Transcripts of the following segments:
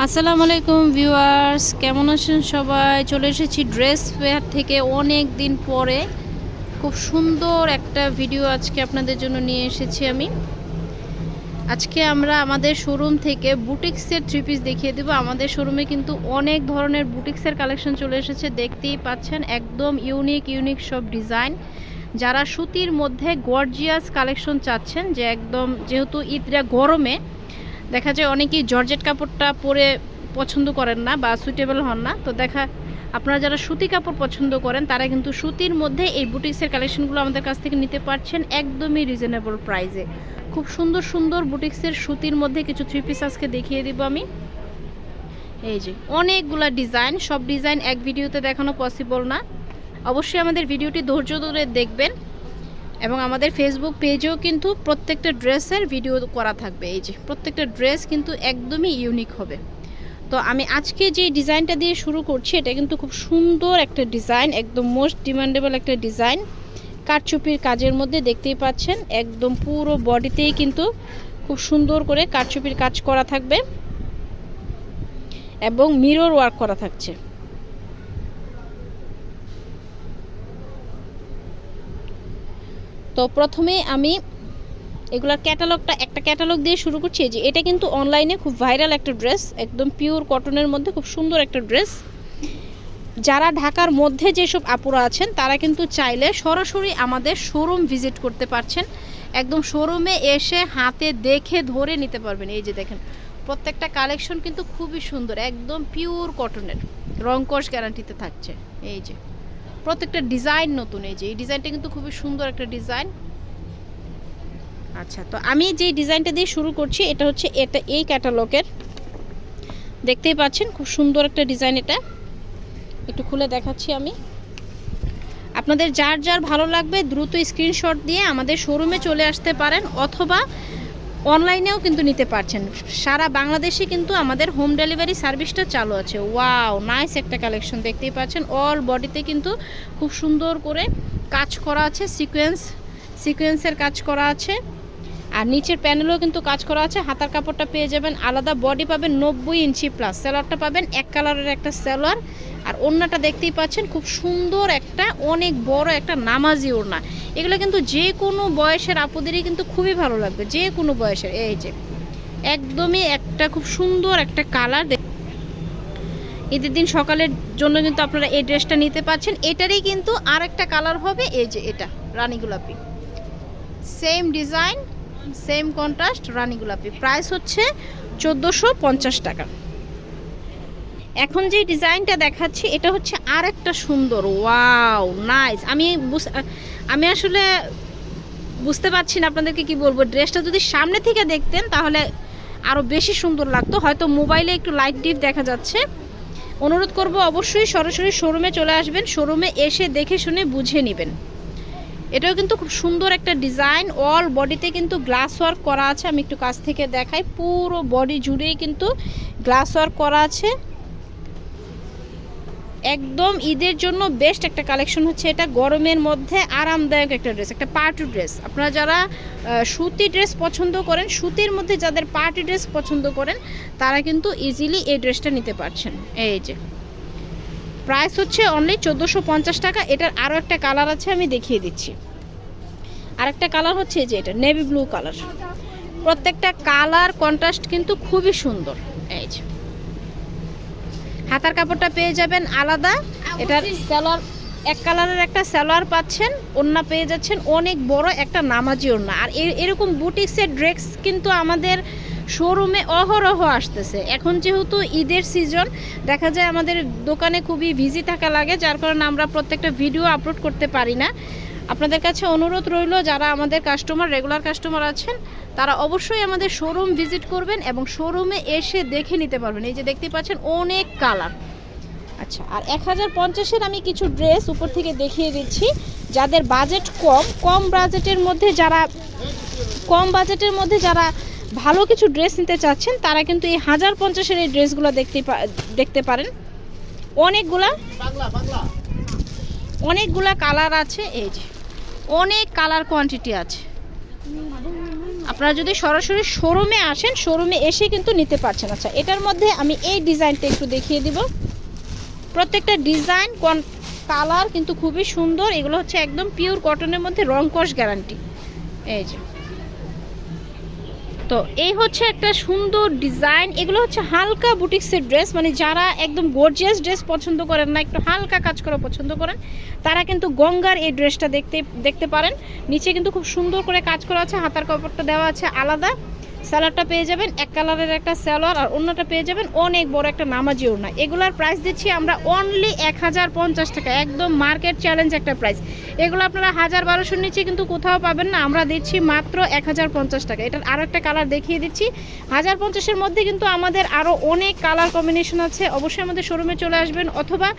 আসসালামু আলাইকুম ভিউয়ার্স, কেমন আছেন সবাই? চলে এসেছি ড্রেস ফেয়ার থেকে অনেক দিন পরে। খুব সুন্দর একটা ভিডিও আজকে আপনাদের জন্য নিয়ে এসেছি আমি। আজকে আমরা আমাদের শোরুম থেকে বুটিক্সের থ্রি পিস দেখিয়ে দেবো। আমাদের শোরুমে কিন্তু অনেক ধরনের বুটিক্সের কালেকশন চলে এসেছে, দেখতেই পাচ্ছেন একদম ইউনিক সব ডিজাইন। যারা সুতির মধ্যে গর্জিয়াস কালেকশন চাচ্ছেন, যে একদম যেহেতু ঈদটা গরমে দেখা যায় অনেকেই জর্জেট কাপড়টা পরে পছন্দ করেন না বা সুইটেবল হন না, তো আপনারা যারা সুতি কাপড় পছন্দ করেন তারা কিন্তু সুতির মধ্যে এই বুটিক্সের কালেকশনগুলো আমাদের কাছ থেকে নিতে পারছেন একদমই রিজনেবল প্রাইসে। খুব সুন্দর সুন্দর বুটিক্সের সুতির মধ্যে কিছু থ্রি পিস আজকে দেখিয়ে দিব আমি। এই যে অনেকগুলা ডিজাইন, সব ডিজাইন এক ভিডিওতে দেখানো পসিবল না, অবশ্যই আমাদের ভিডিওটি ধৈর্য ধরে দেখবেন। এবং আমাদের ফেসবুক পেজেও কিন্তু প্রত্যেকটা ড্রেসের ভিডিও করা থাকবে। এই যে প্রত্যেকটা ড্রেস কিন্তু একদমই ইউনিক হবে। তো আমি আজকে যে ডিজাইনটা দিয়ে শুরু করছি, এটা কিন্তু খুব সুন্দর একটা ডিজাইন, একদম মোস্ট ডিমান্ডেবল একটা ডিজাইন। কারচুপির কাজের মধ্যে দেখতেই পাচ্ছেন একদম পুরো বডিতেই কিন্তু খুব সুন্দর করে কারচুপির কাজ করা থাকবে এবং মিরর ওয়ার্ক করা থাকছে। তো প্রথমে আমি এগুলার একটা ক্যাটালগ দিয়ে শুরু করছি। যে এটা কিন্তু অনলাইনে খুব ভাইরাল একটা ড্রেস, একদম পিওর কটনের মধ্যে খুব সুন্দর একটা ড্রেস। যারা ঢাকার মধ্যে যেসব আপুরা আছেন তারা কিন্তু চাইলে সরাসরি আমাদের শোরুম ভিজিট করতে পারছেন, একদম শোরুমে এসে হাতে দেখে ধরে নিতে পারবেন। এই যে দেখেন প্রত্যেকটা কালেকশন কিন্তু খুবই সুন্দর, একদম পিওর কটনের, রংকশ গ্যারান্টিতে থাকছে। এই যে প্রত্যেকটা ডিজাইন নতুন। এই যে এই ডিজাইনটা কিন্তু খুবই সুন্দর একটা ডিজাইন। আচ্ছা, তো আমি যে ডিজাইনটা দিয়ে শুরু করছি এটা হচ্ছে এই ক্যাটালগের, দেখতেই পাচ্ছেন খুব সুন্দর একটা ডিজাইন। এটা একটু খুলে দেখাচ্ছি আমি। আপনাদের যার যার ভালো লাগবে দ্রুত স্ক্রিনশট দিয়ে আমাদের শোরুমে চলে আসতে পারেন, অথবা অনলাইনেও কিন্তু নিতে পারছেন। সারা বাংলাদেশে কিন্তু আমাদের হোম ডেলিভারি সার্ভিসটা চালু আছে। ওয়াও, নাইস একটা কালেকশন, দেখতেই পাচ্ছেন অল বডিতে কিন্তু খুব সুন্দর করে কাজ করা আছে, সিকোয়েন্সের কাজ করা আছে, আর নিচের প্যানেলও কিন্তু কাজ করা আছে। হাতার কাপড়টা পেয়ে যাবেন আলাদা, বডি পাবেন 90 ইঞ্চি প্লাস, সেলোয়ারটা পাবেন এক কালারের একটা সেলোয়ার, আর ওড়নাটা দেখতেই পাচ্ছেন খুব সুন্দর একটা অনেক বড় একটা নামাজি ওড়না। এগুলো কিন্তু যে কোনো বয়সের আপুদেরই কিন্তু খুবই ভালো লাগবে, যে কোনো বয়সের। এই যে একদমই একটা খুব সুন্দর একটা কালার। ঈদের দিন সকালের জন্য কিন্তু আপনারা এই ড্রেসটা নিতে পাচ্ছেন। এটারই কিন্তু আর একটা কালার হবে, এই যে এটা রানী গোলাপি, সেম ডিজাইন সেম কন্ট্রাস্ট রানী গোলাপি। প্রাইস হচ্ছে 1450 টাকা। এখন যে ডিজাইনটা দেখাচ্ছি এটা হচ্ছে আর একটা সুন্দর, ওয়াও নাইস। আমি আসলে বুঝতে পারছি না আপনাদেরকে কি বলবো। ড্রেসটা যদি সামনে থেকে দেখতেন তাহলে আরও বেশি সুন্দর লাগতো, হয়তো মোবাইলে একটু লাইট ডিপ দেখা যাচ্ছে। অনুরোধ করব অবশ্যই সরাসরি শোরুমে চলে আসবেন, শোরুমে এসে দেখে শুনে বুঝে নেবেন। এটাও কিন্তু খুব সুন্দর একটা ডিজাইন, অল বডিতে কিন্তু গ্লাস ওয়ার্ক করা আছে। আমি একটু কাছ থেকে দেখাই, পুরো বডি জুড়েই কিন্তু গ্লাস ওয়ার্ক করা আছে। একদম ঈদের জন্য বেস্ট একটা কালেকশন হচ্ছে এটা, গরমের মধ্যে আরামদায়ক একটা ড্রেস, একটা পার্টি ড্রেস। আপনারা যারা সুতি ড্রেস পছন্দ করেন, সুতির মধ্যে যাদের পার্টি ড্রেস পছন্দ করেন তারা কিন্তু ইজিলি এই ড্রেসটা নিতে পারছেন। এই যে প্রাইস হচ্ছে অনলি 1450 টাকা। এটার আরও একটা কালার আছে, আমি দেখিয়ে দিচ্ছি। আরেকটা কালার হচ্ছে যে এটা নেভি ব্লু কালার। প্রত্যেকটা কালার কন্ট্রাস্ট কিন্তু খুবই সুন্দর। এই যে হাতার কাপড়টা পেয়ে যাবেন আলাদা, এটার সালোয়ার এক কালারের একটা সালোয়ার পাচ্ছেন, ওড়না পেয়ে যাচ্ছেন অনেক বড় একটা নামাজি ওড়না। আর এরকম বুটিক্সের ড্রেস কিন্তু আমাদের শোরুমে অহরহ আসতেছে। এখন যেহেতু ঈদের সিজন, দেখা যায় আমাদের দোকানে খুবই বিজি থাকা লাগে, যার কারণে আমরা প্রত্যেকটা ভিডিও আপলোড করতে পারি না। আপনাদের কাছে অনুরোধ রইল, যারা আমাদের কাস্টমার রেগুলার কাস্টমার আছেন তারা অবশ্যই আমাদের শোরুম ভিজিট করবেন এবং শোরুমে এসে দেখে নিতে পারবেন। এই যে দেখতে পাচ্ছেন অনেক কালার। আচ্ছা, আর 1050-এর আমি কিছু ড্রেস উপর থেকে দেখিয়ে দিচ্ছি। যাদের বাজেট কম বাজেটের মধ্যে যারা ভালো কিছু ড্রেস নিতে চাচ্ছেন তারা কিন্তু এই 1050-এর এই ড্রেসগুলো দেখতে পারেন। অনেকগুলা কালার আছে, এই যে অনেক কালার কোয়ান্টিটি আছে। আপনারা যদি সরাসরি শোরুমে আসেন, শোরুমে এসে কিন্তু নিতে পারছেন। আচ্ছা, এটার মধ্যে আমি এই ডিজাইনটা একটু দেখিয়ে দিব। প্রত্যেকটা ডিজাইন কালার কিন্তু খুবই সুন্দর। এগুলো হচ্ছে একদম পিওর কটনের মধ্যে, রং কস গ্যারান্টি। এই যে, তো এই হচ্ছে একটা সুন্দর ডিজাইন। এগুলো হচ্ছে হালকা বুটিক্সের ড্রেস, মানে যারা একদম গর্জিয়াস ড্রেস পছন্দ করেন না, একটু হালকা কাজ করা পছন্দ করেন, তারা কিন্তু গঙ্গার এই ড্রেসটা দেখতে পারেন। নিচে কিন্তু খুব সুন্দর করে কাজ করা আছে, হাতার কাপড়টা দেওয়া আছে আলাদা। স্যালোয়ারটা পেয়ে যাবেন এক কালারের একটা স্যালোয়ার, আর ওড়নাটা পেয়ে যাবেন অনেক বড় একটা নামাজি ওড়না। এগুলার প্রাইস দিচ্ছি আমরা অনলি 1050 টাকা, একদম মার্কেট চ্যালেঞ্জ একটা প্রাইস। এগুলো আপনারা 1000-1200 নিচে কিন্তু কোথাও পাবেন না, আমরা দিচ্ছি মাত্র 1050 টাকা। এটার আরও একটা কালার দেখিয়ে দিচ্ছি। 1050-এর মধ্যে কিন্তু আমাদের আরও অনেক কালার কম্বিনেশন আছে। অবশ্যই আমাদের শোরুমে চলে আসবেন, অথবা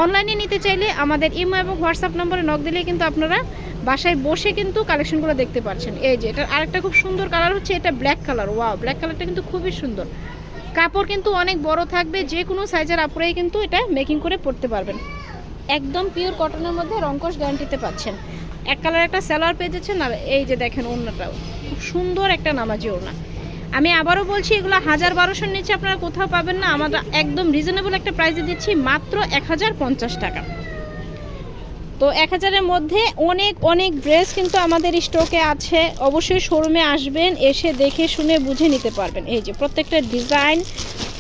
অনলাইনে নিতে চাইলে আমাদের ইমো এবং হোয়াটসঅ্যাপ নম্বরে নক দিলেই কিন্তু আপনারা বাসায় বসে কিন্তু কালেকশনগুলো দেখতে পাচ্ছেন। এই যে, এটার আরেকটা খুব সুন্দর কালার হচ্ছে এটা ব্ল্যাক কালার। ওয়াও, ব্ল্যাক কালারটা কিন্তু খুবই সুন্দর। কাপড় কিন্তু অনেক বড় থাকবে, যে কোনো সাইজের আপুরাই কিন্তু এটা মেকিং করে পরতে পারবেন। একদম পিওর কটনের মধ্যে রংকশ গ্যারান্টিতে পাচ্ছেন। এক কালার একটা সালোয়ার পেয়ে যাচ্ছেন। আর এই যে দেখেন ওড়নাটাও খুব সুন্দর একটা নামাজি ওড়না। আমি আবারও বলছি, এগুলো 1000-1200 নিচে আপনারা কোথাও পাবেন না। আমরা একদম রিজনেবল একটা প্রাইসে দিচ্ছি মাত্র 1050 টাকা। তো 1000-এর মধ্যে অনেক অনেক ড্রেস কিন্তু আমাদের স্টকে আছে। অবশ্যই শোরুমে আসবেন, এসে দেখে শুনে বুঝে নিতে পারবেন। এই যে, প্রত্যেকটা ডিজাইন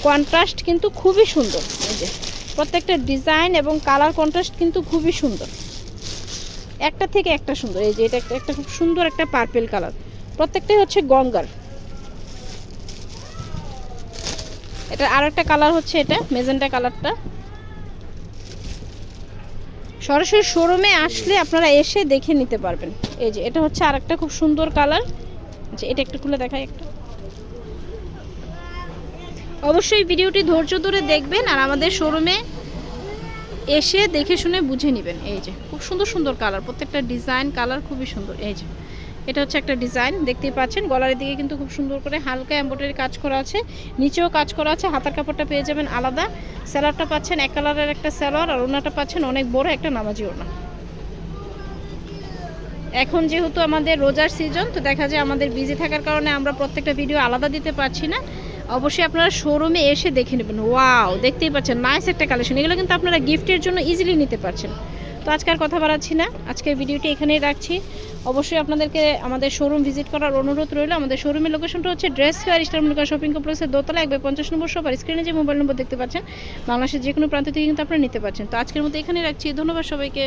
কন্ট্রাস্ট কিন্তু খুবই সুন্দর। এই যে, প্রত্যেকটা ডিজাইন এবং কালার কন্ট্রাস্ট কিন্তু খুবই সুন্দর, একটা থেকে একটা সুন্দর। এই যে, এটা একটা খুব সুন্দর একটা পার্পল কালার, প্রত্যেকটাই হচ্ছে গঙ্গার। এটা আর একটা কালার হচ্ছে এটা মেজেন্টা কালারটা। সরাসরি শোরুমে আসলে আপনারা এসে দেখে নিতে পারবেন। এই যে, এটা হচ্ছে আরেকটা খুব সুন্দর কালার। আচ্ছা, এটা একটু খুলে দেখাই একটা। অবশ্যই ভিডিওটি ধৈর্য ধরে দেখবেন আর আমাদের শোরুমে এসে দেখে শুনে বুঝে নেবেন। এই যে, খুব সুন্দর সুন্দর কালার, প্রত্যেকটা ডিজাইন কালার খুবই সুন্দর। এই যে, এটা হচ্ছে একটা ডিজাইন, দেখতেই পাচ্ছেন। গলার দিকে কিন্তু খুব সুন্দর করে হালকা এমব্রয়ডারি কাজ করা আছে, নিচেও কাজ করা আছে। হাতার কাপড়টা পেয়ে যাবেন আলাদা। স্যালোয়ারটা পাচ্ছেন এক কালারের একটা স্যালোয়ার, আর ওড়নাটা পাচ্ছেন অনেক বড় একটা নামাজি ওড়না। এখন যেহেতু আমাদের রোজার সিজন, তো দেখা যায় আমাদের বিজি থাকার কারণে আমরা প্রত্যেকটা ভিডিও আলাদা দিতে পারছি না। অবশ্যই আপনারা শোরুমে এসে দেখে নেবেন। ওয়াও, দেখতেই পাচ্ছেন নাইস একটা কালেকশন। এগুলো কিন্তু আপনারা গিফটের জন্য ইজিলি নিতে পারছেন। তো আজকে আর কথা বাড়াচ্ছি না, আজকের ভিডিওটি এখানেই রাখছি। অবশ্যই আপনাদেরকে আমাদের শোরুম ভিজিট করার অনুরোধ রইল। আমাদের শোরুমের লোকেশনটা হচ্ছে dress fair star Mallika shopping কমপ্লেক্সের দোতলা 150 নম্বর শপ। আর স্ক্রিনে যে মোবাইল নম্বর দেখতে পাচ্ছেন, বাংলাদেশের যে কোনো প্রান্ত থেকে কিন্তু আপনারা নিতে পারছেন। তো আজকের মতো এখানেই রাখছি, ধন্যবাদ সবাইকে।